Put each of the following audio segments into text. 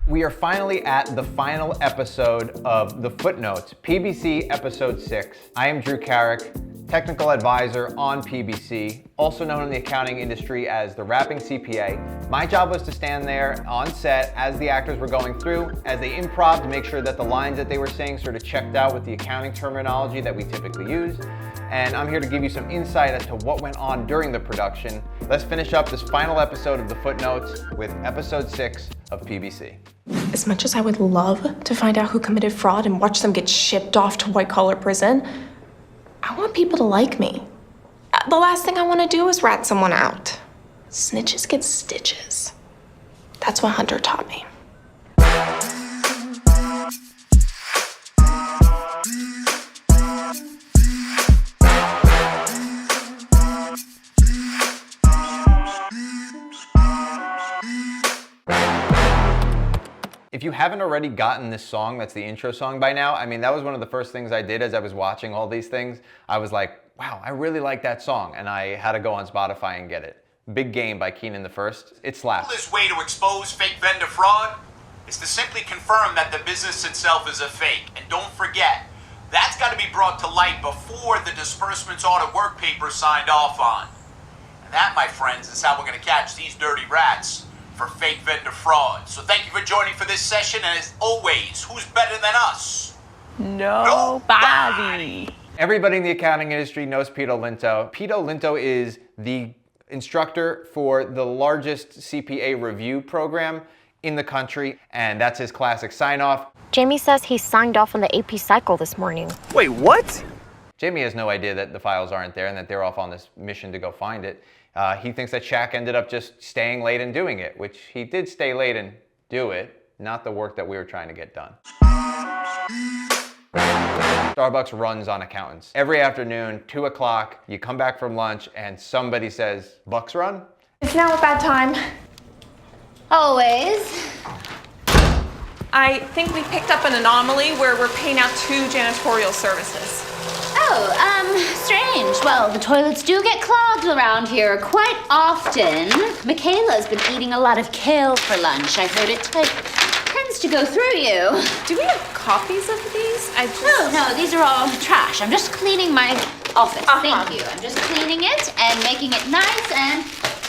We are finally at the final episode of the Footnotes, PBC episode 6. I am Drew Carrick, technical advisor on PBC, also known in the accounting industry as the rapping CPA. My job was to stand there on set as the actors were going through, as they improv to make sure that the lines that they were saying sort of checked out with the accounting terminology that we typically use. And I'm here to give you some insight as to what went on during the production. Let's finish up this final episode of the Footnotes with episode 6 of PBC. As much as I would love to find out who committed fraud and watch them get shipped off to white-collar prison, I want people to like me. The last thing I want to do is rat someone out. Snitches get stitches. That's what Hunter taught me. If you haven't already gotten this song, that's the intro song by now, I mean, that was one of the first things I did as I was watching all these things. I was like, wow, I really like that song. And I had to go on Spotify and get it. Big Game by Keenan the First. It slaps. The way to expose fake vendor fraud is to simply confirm that the business itself is a fake. And don't forget, that's got to be brought to light before the disbursements audit work paper signed off on. And that, my friends, is how we're going to catch these dirty rats for fake vendor fraud. So thank you for joining for this session, and as always, who's better than us? Nobody. Everybody in the accounting industry knows Pete Olinto. Pete Olinto is the instructor for the largest CPA review program in the country, and that's his classic sign-off. Jamie says he signed off on the AP cycle this morning. Wait, what? Jamie has no idea that the files aren't there and that they're off on this mission to go find it. He thinks that Shaq ended up just staying late and doing it, which he did stay late and do it, not the work that we were trying to get done. Starbucks runs on accountants. Every afternoon, 2 o'clock, you come back from lunch and somebody says, Bucks run? It's now a bad time. Always. I think we picked up an anomaly where we're paying out 2 janitorial services. Strange. Well, the toilets do get clogged around here quite often. Michaela's been eating a lot of kale for lunch. I heard it tends to go through you. Do we have copies of these? No, these are all trash. I'm just cleaning my office. Thank you. I'm just cleaning it and making it nice and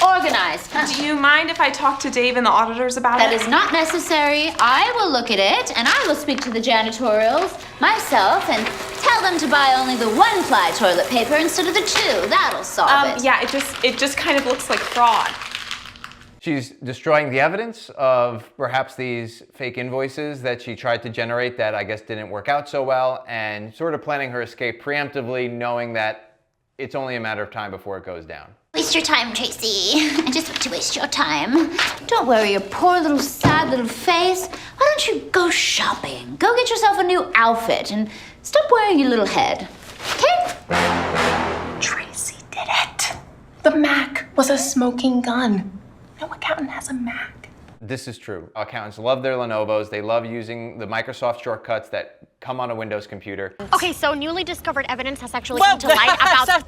organized. Do you mind if I talk to Dave and the auditors about it? That is not necessary. I will look at it and I will speak to the janitorials myself and tell them to buy only the 1-ply toilet paper instead of the 2. That'll solve it. Yeah, it just kind of looks like fraud. She's destroying the evidence of perhaps these fake invoices that she tried to generate that I guess didn't work out so well, and sort of planning her escape preemptively, knowing that it's only a matter of time before it goes down. Waste your time, Tracy. I just want to waste your time. Don't worry your poor little sad little face. Why don't you go shopping? Go get yourself a new outfit and stop wearing your little head. Okay? Tracy did it. The Mac was a smoking gun. No accountant has a Mac. This is true. Accountants love their Lenovo's. They love using the Microsoft shortcuts that come on a Windows computer. Okay, so newly discovered evidence has actually come to light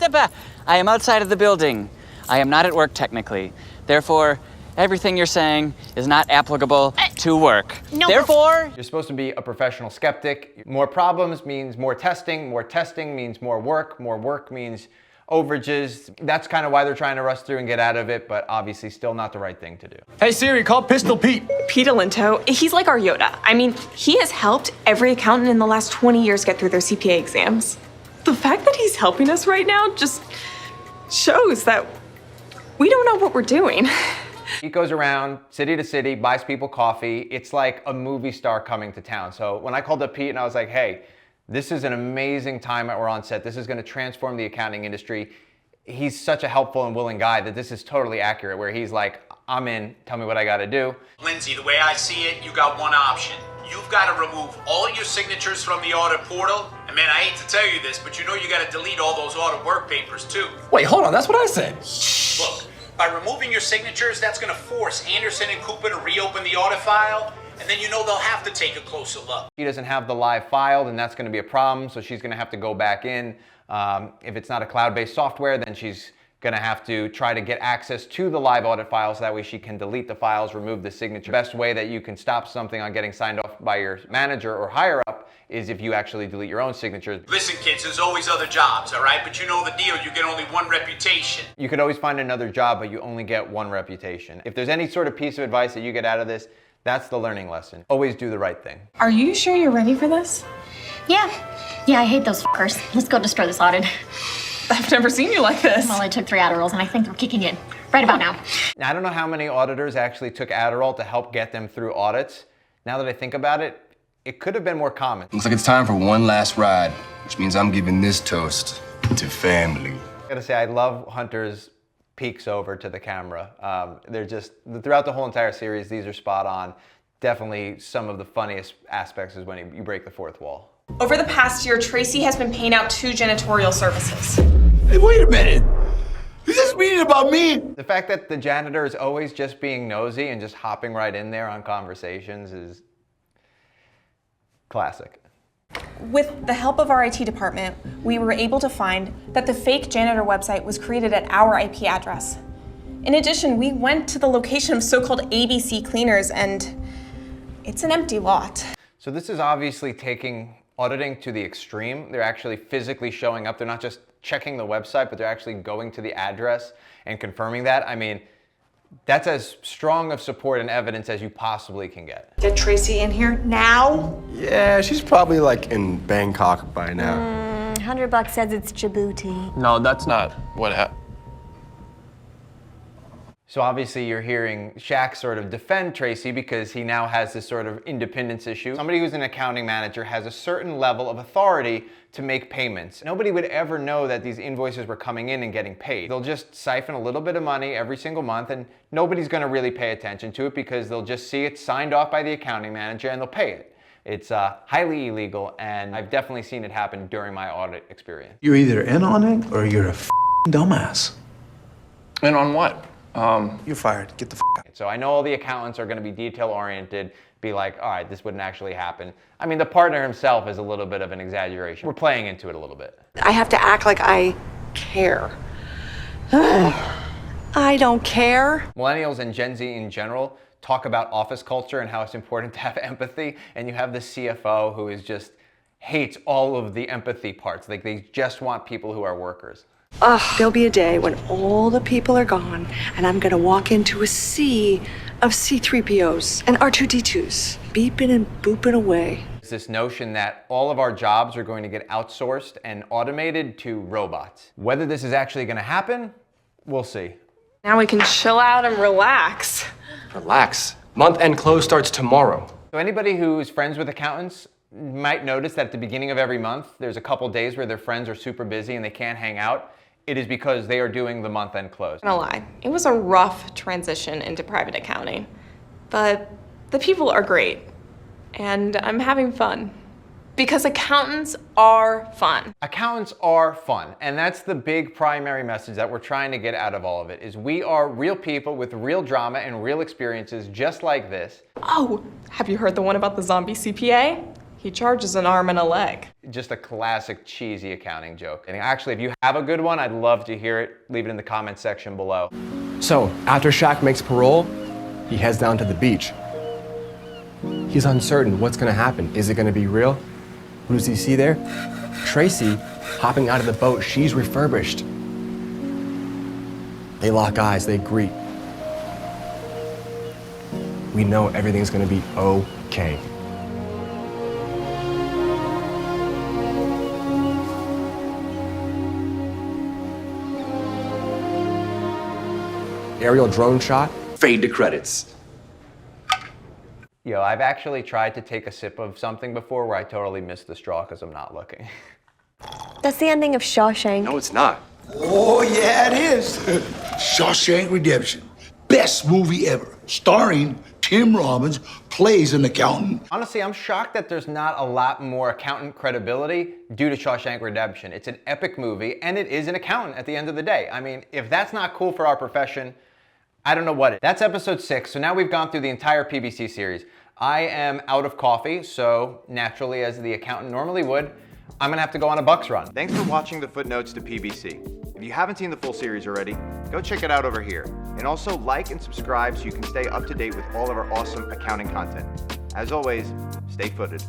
about... I am outside of the building. I am not at work technically. Therefore, everything you're saying is not applicable to work. No, Therefore... You're supposed to be a professional skeptic. More problems means more testing means more work means overages. That's kind of why they're trying to rush through and get out of it, but obviously still not the right thing to do. Hey Siri, call Pistol Pete. Pete Olinto, he's like our Yoda. I mean, he has helped every accountant in the last 20 years get through their CPA exams. The fact that he's helping us right now just shows that we don't know what we're doing. He goes around city to city, buys people coffee. It's like a movie star coming to town. So when I called up Pete and I was like, hey, this is an amazing time that we're on set. This is going to transform the accounting industry. He's such a helpful and willing guy that this is totally accurate, where he's like, I'm in, tell me what I got to do. Lindsay, the way I see it, you got one option. You've got to remove all your signatures from the audit portal. And man, I hate to tell you this, but you know you got to delete all those audit work papers too. Wait, hold on, that's what I said. Look, by removing your signatures, that's going to force Anderson and Cooper to reopen the audit file. And then you know they'll have to take a closer look. She doesn't have the live file, then that's going to be a problem, so she's going to have to go back in. If it's not a cloud-based software, then she's gonna have to try to get access to the live audit files. That way she can delete the files, remove the signature. Best way that you can stop something on getting signed off by your manager or higher up is if you actually delete your own signature. Listen, kids, there's always other jobs, all right? But you know the deal, you get only one reputation. You could always find another job, but you only get one reputation. If there's any sort of piece of advice that you get out of this, that's the learning lesson. Always do the right thing. Are you sure you're ready for this? Yeah, I hate those fuckers. Let's go destroy this audit. I've never seen you like this. Well, I took 3 Adderalls and I think they're kicking in right about now. Now, I don't know how many auditors actually took Adderall to help get them through audits. Now that I think about it, it could have been more common. Looks like it's time for one last ride, which means I'm giving this toast to family. I gotta say, I love Hunter's peeks over to the camera. They're just, throughout the whole entire series, these are spot on. Definitely some of the funniest aspects is when you break the fourth wall. Over the past year, Tracy has been paying out 2 janitorial services. Hey, wait a minute. Is this meeting about me? The fact that the janitor is always just being nosy and just hopping right in there on conversations is classic. With the help of our IT department, we were able to find that the fake janitor website was created at our IP address. In addition, we went to the location of so-called ABC cleaners, and it's an empty lot. So this is obviously taking auditing to the extreme. They're actually physically showing up. They're not just checking the website, but they're actually going to the address and confirming that. I mean, that's as strong of support and evidence as you possibly can get. Get Tracy in here now? Yeah, she's probably like in Bangkok by now. $100 says it's Djibouti. No, that's not what happened. So obviously you're hearing Shaq sort of defend Tracy because he now has this sort of independence issue. Somebody who's an accounting manager has a certain level of authority to make payments. Nobody would ever know that these invoices were coming in and getting paid. They'll just siphon a little bit of money every single month and nobody's gonna really pay attention to it because they'll just see it signed off by the accounting manager and they'll pay it. It's highly illegal, and I've definitely seen it happen during my audit experience. You're either in on it or you're a dumbass. And on what? You're fired. Get the out. So I know all the accountants are gonna be detail-oriented, be like, all right, this wouldn't actually happen. I mean, the partner himself is a little bit of an exaggeration. We're playing into it a little bit. I have to act like I care. I don't care. Millennials and Gen Z in general talk about office culture and how it's important to have empathy, and you have the CFO who is just hates all of the empathy parts. Like, they just want people who are workers. There'll be a day when all the people are gone and I'm gonna walk into a sea of C-3POs and R2-D2s, beeping and booping away. It's this notion that all of our jobs are going to get outsourced and automated to robots. Whether this is actually gonna happen, we'll see. Now we can chill out and relax. Relax. Month-end close starts tomorrow. So anybody who's friends with accountants might notice that at the beginning of every month, there's a couple days where their friends are super busy and they can't hang out. It is because they are doing the month-end close. I'm not gonna lie, it was a rough transition into private accounting, but the people are great, and I'm having fun. Because accountants are fun. Accountants are fun, and that's the big primary message that we're trying to get out of all of it, is we are real people with real drama and real experiences just like this. Oh, have you heard the one about the zombie CPA? He charges an arm and a leg. Just a classic cheesy accounting joke. And actually, if you have a good one, I'd love to hear it. Leave it in the comments section below. So, after Shaq makes parole, he heads down to the beach. He's uncertain what's gonna happen. Is it gonna be real? Who does he see there? Tracy hopping out of the boat she's refurbished. They lock eyes, they greet. We know everything's gonna be okay. Aerial drone shot. Fade to credits. Yo, I've actually tried to take a sip of something before where I totally missed the straw because I'm not looking. That's the ending of Shawshank. No, it's not. Oh, yeah, it is. Shawshank Redemption. Best movie ever. Starring Tim Robbins, plays an accountant. Honestly, I'm shocked that there's not a lot more accountant credibility due to Shawshank Redemption. It's an epic movie, and it is an accountant at the end of the day. I mean, if that's not cool for our profession, I don't know what is. That's episode 6, so now we've gone through the entire PBC series. I am out of coffee, so naturally, as the accountant normally would, I'm gonna have to go on a Bucks run. Thanks for watching the Footnotes to PBC. If you haven't seen the full series already, go check it out over here. And also like and subscribe so you can stay up to date with all of our awesome accounting content. As always, stay footed.